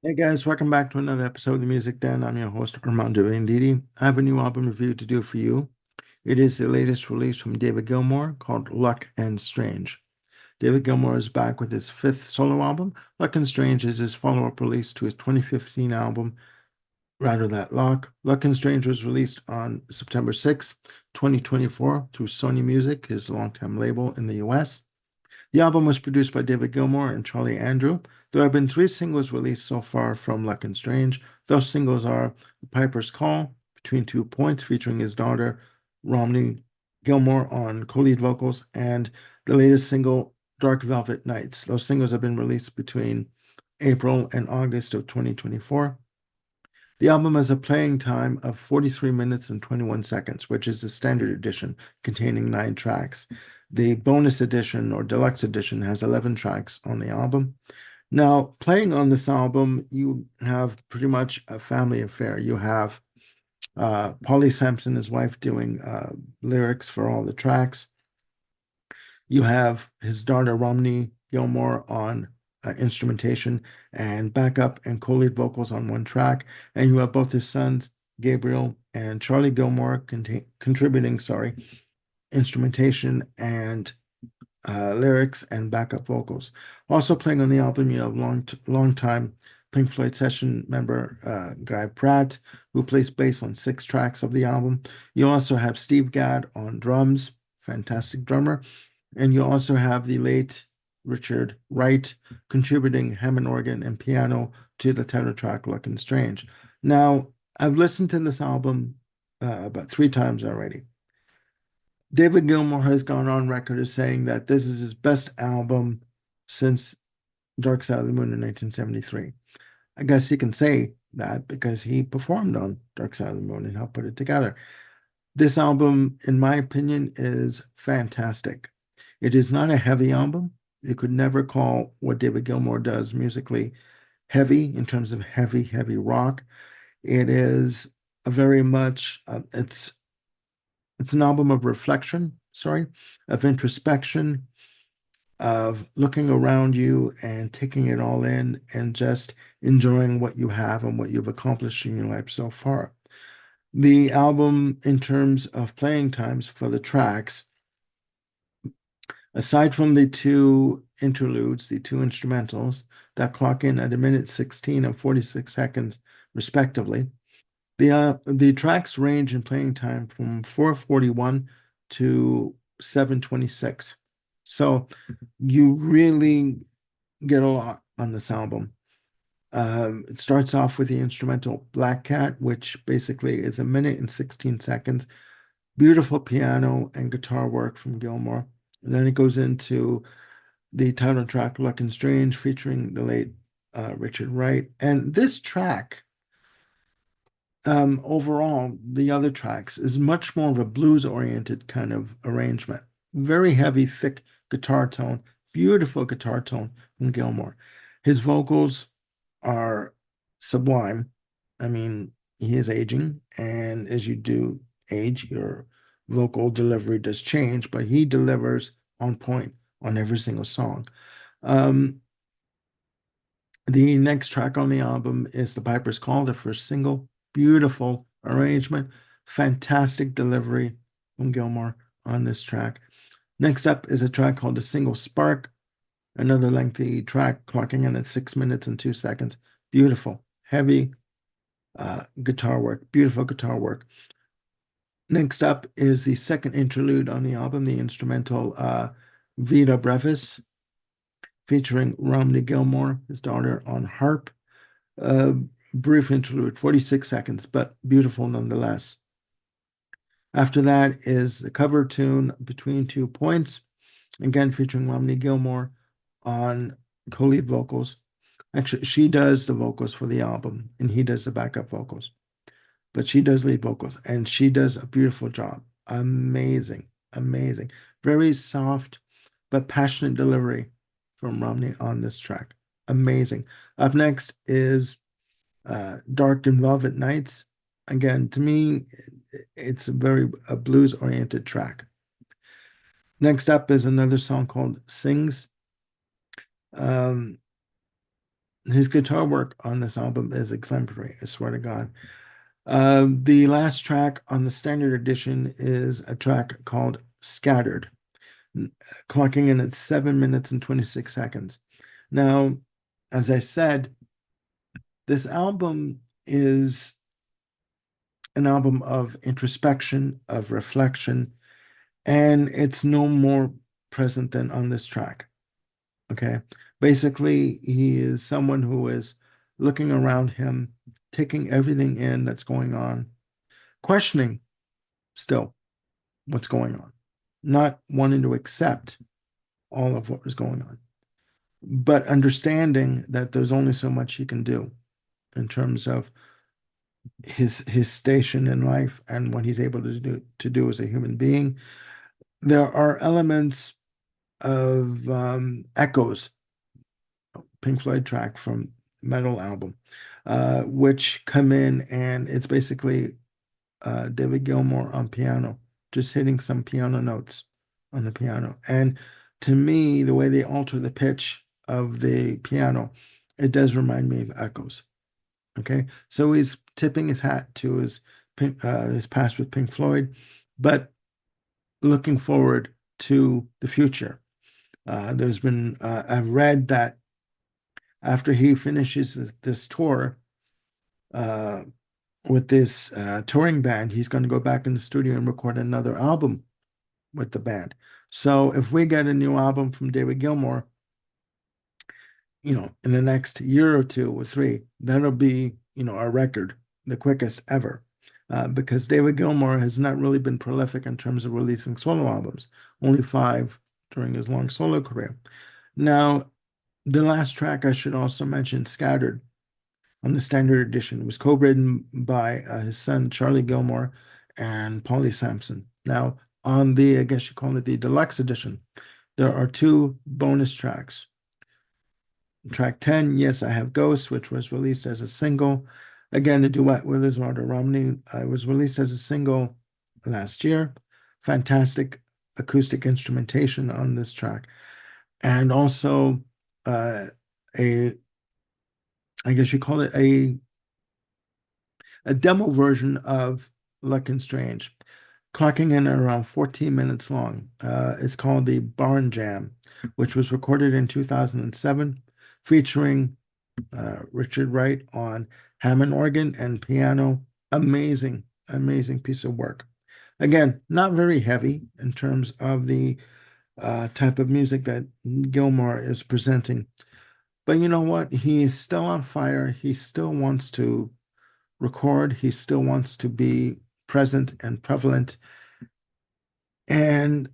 Hey guys, welcome back to another episode of the Music Den. I'm your host, Armando Venditti. I have a new album review to do for you. It is the latest release from David Gilmour called Luck and Strange. David Gilmour is back with his fifth solo album. Luck and Strange is his follow-up release to his 2015 album, Rather That Luck. Luck and Strange was released on September 6, 2024 through Sony Music, his longtime label in the US. The album was produced by David Gilmour and Charlie Andrew. There have been three singles released so far from Luck and Strange. Those singles are The Piper's Call, Between Two Points, featuring his daughter Romney Gilmour on co-lead vocals, and the latest single, Dark Velvet Nights. Those singles have been released between April and August of 2024. The album has a playing time of 43 minutes and 21 seconds, which is the standard edition containing 9 tracks. The bonus edition or deluxe edition has 11 tracks on the album. Now, playing on this album, you have pretty much a family affair. You have Polly Sampson, his wife, doing lyrics for all the tracks. You have his daughter Romney Gilmour on instrumentation and backup and co-lead vocals on one track, and you have both his sons Gabriel and Charlie Gilmour contributing, instrumentation and lyrics and backup vocals. Also playing on the album, you have long time Pink Floyd session member Guy Pratt, who plays bass on 6 tracks of the album. You also have Steve Gadd on drums, fantastic drummer. And you also have the late Richard Wright contributing Hammond organ and piano to the title track Luck and Strange. Now, I've listened to this album about 3 times already. David Gilmour has gone on record as saying that this is his best album since Dark Side of the Moon in 1973. I guess he can say that because he performed on Dark Side of the Moon and helped put it together. This album, in my opinion, is fantastic. It is not a heavy album. You could never call what David Gilmour does musically heavy in terms of heavy rock. It is a very much it's an album of reflection, of introspection, of looking around you and taking it all in and just enjoying what you have and what you've accomplished in your life so far. The album, in terms of playing times for the tracks, aside from the 2 interludes, the 2 instrumentals that clock in at 1:16 and 46 seconds, respectively, the tracks range in playing time from 4:41 to 7:26. So you really get a lot on this album. It starts off with the instrumental Black Cat, which basically is 1:16. Beautiful piano and guitar work from Gilmour. And then it goes into the title track, Luck and Strange, featuring the late Richard Wright. And this track, overall, the other tracks, is much more of a blues-oriented kind of arrangement. Very heavy, thick guitar tone, beautiful guitar tone from Gilmour. His vocals are sublime. I mean, he is aging, and as you do age, your vocal delivery does change, but he delivers on point on every single song. Um, the next track on the album is The Piper's Call, the first single. Beautiful arrangement, fantastic delivery from Gilmour on this track. Next up is a track called The Single Spark, another lengthy track clocking in at 6 minutes and 2 seconds. Beautiful, heavy guitar work, beautiful guitar work. Next up is the second interlude on the album, the instrumental Vita Brevis, featuring Romney Gilmour, his daughter, on harp. Brief interlude, 46 seconds, but beautiful nonetheless. After that is the cover tune Between Two Points, again featuring Romney Gilmour on co-lead vocals. Actually, she does the vocals for the album, and he does the backup vocals. But she does lead vocals, and she does a beautiful job. Amazing, amazing. Very soft, but passionate delivery from Romney on this track. Amazing. Up next is Dark and Velvet Nights. Again, to me, it's a blues-oriented track. Next up is another song called Sings. Um, his guitar work on this album is exemplary, I swear to God. The last track on the standard edition is a track called Scattered, clocking in at 7 minutes and 26 seconds. Now, as I said, this album is an album of introspection, of reflection, and it's no more present than on this track. Okay. Basically, he is someone who is looking around him, taking everything in that's going on, questioning still what's going on, not wanting to accept all of what was going on, but understanding that there's only so much he can do in terms of his station in life and what he's able to do as a human being. There are elements of echoes, Pink Floyd track from Metal album, which come in, and it's basically David Gilmour on piano, just hitting some piano notes on the piano. And to me, the way they alter the pitch of the piano, it does remind me of echoes. Okay, so he's tipping his hat to his past with Pink Floyd, but looking forward to the future. I've read that after he finishes this tour uh, with this touring band, he's going to go back in the studio and record another album with the band. So if we get a new album from David Gilmour, in the next year or two or three, that'll be, a record, the quickest ever. Because David Gilmour has not really been prolific in terms of releasing solo albums, only 5 during his long solo career. Now, the last track I should also mention, Scattered, on the standard edition, was co-written by his son, Charlie Gilmour, and Paulie Sampson. Now, on I guess you call it the deluxe edition, there are 2 bonus tracks. Track 10, Yes, I Have Ghosts, which was released as a single. Again, a duet with Eduardo Romney. It was released as a single last year. Fantastic acoustic instrumentation on this track. And also I guess you call it a demo version of Luck and Strange, clocking in at around 14 minutes long. It's called the Barn Jam, which was recorded in 2007, featuring Richard Wright on Hammond organ and piano. Amazing, amazing piece of work. Again, not very heavy in terms of the type of music that Gilmour is presenting. But you know what? He is still on fire. He still wants to record. He still wants to be present and prevalent and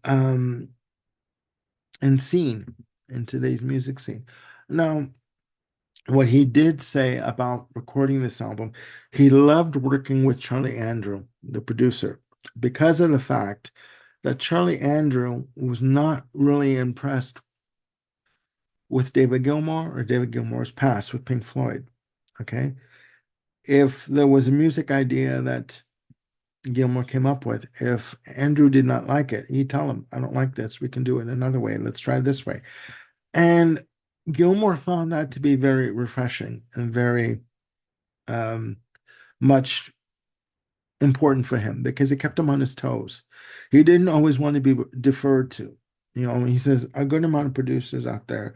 seen in today's music scene. Now, what he did say about recording this album, he loved working with Charlie Andrew, the producer, because of the fact that Charlie Andrew was not really impressed with David Gilmour or David Gilmour's past with Pink Floyd. Okay. If there was a music idea that Gilmour came up with, if Andrew did not like it, he'd tell him, I don't like this. We can do it another way. Let's try this way. And Gilmour found that to be very refreshing and very much important for him because it kept him on his toes. He didn't always want to be deferred to. He says a good amount of producers out there,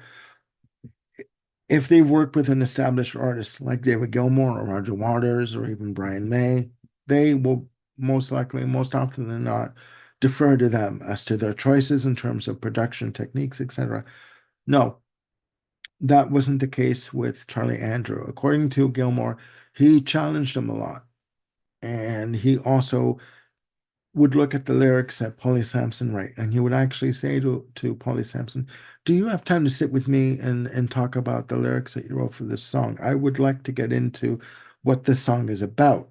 if they've worked with an established artist like David Gilmour or Roger Waters or even Brian May, they will most likely, most often than not, defer to them as to their choices in terms of production techniques, etc. No, that wasn't the case with Charlie Andrew. According to Gilmour, he challenged him a lot. And he also would look at the lyrics that Paulie Sampson write, and he would actually say to Paulie Sampson, do you have time to sit with me and talk about the lyrics that you wrote for this song? I would like to get into what this song is about,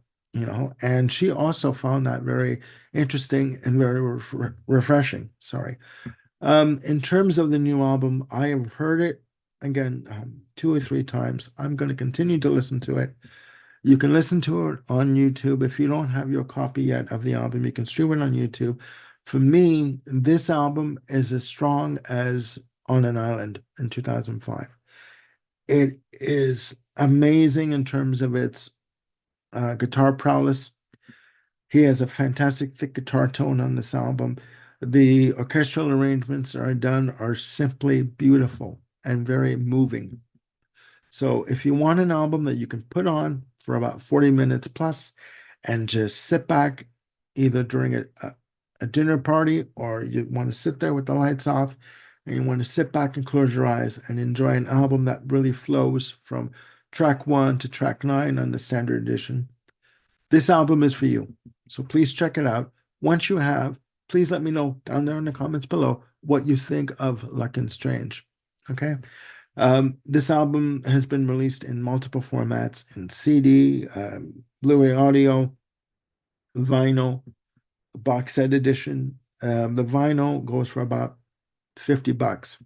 And she also found that very interesting and very refreshing. Sorry. In terms of the new album, I have heard it again 2 or 3 times. I'm going to continue to listen to it. You can listen to it on YouTube. If you don't have your copy yet of the album, you can stream it on YouTube. For me, this album is as strong as On an Island in 2005. It is amazing in terms of its guitar prowess. He has a fantastic thick guitar tone on this album. The orchestral arrangements that are done are simply beautiful and very moving. So if you want an album that you can put on for about 40 minutes plus and just sit back either during a dinner party, or you want to sit there with the lights off and you want to sit back and close your eyes and enjoy an album that really flows from track one to track nine on the standard edition, this album is for you. So please check it out. Once you have, please let me know down there in the comments below what you think of Luck and Strange. Okay. This album has been released in multiple formats, in CD, Blu-ray audio, vinyl, box set edition. The vinyl goes for about $50.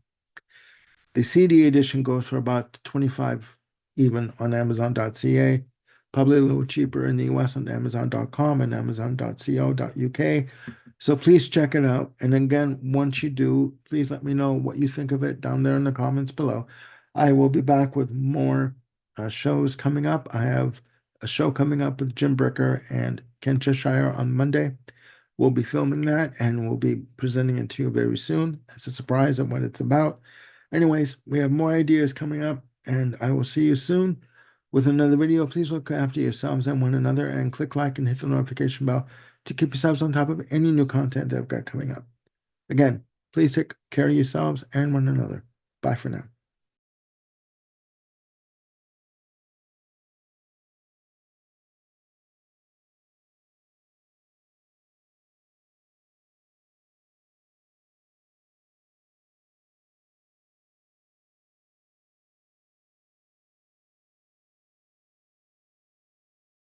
The CD edition goes for about 25 even on Amazon.ca, probably a little cheaper in the US on Amazon.com and Amazon.co.uk. So please check it out. And again, once you do, please let me know what you think of it down there in the comments below. I will be back with more shows coming up. I have a show coming up with Jim Bricker and Ken Cheshire on Monday. We'll be filming that and we'll be presenting it to you very soon as a surprise of what it's about. Anyways, we have more ideas coming up, and I will see you soon with another video. Please look after yourselves and one another and click like and hit the notification bell to keep yourselves on top of any new content that I've got coming up. Again, please take care of yourselves and one another. Bye for now.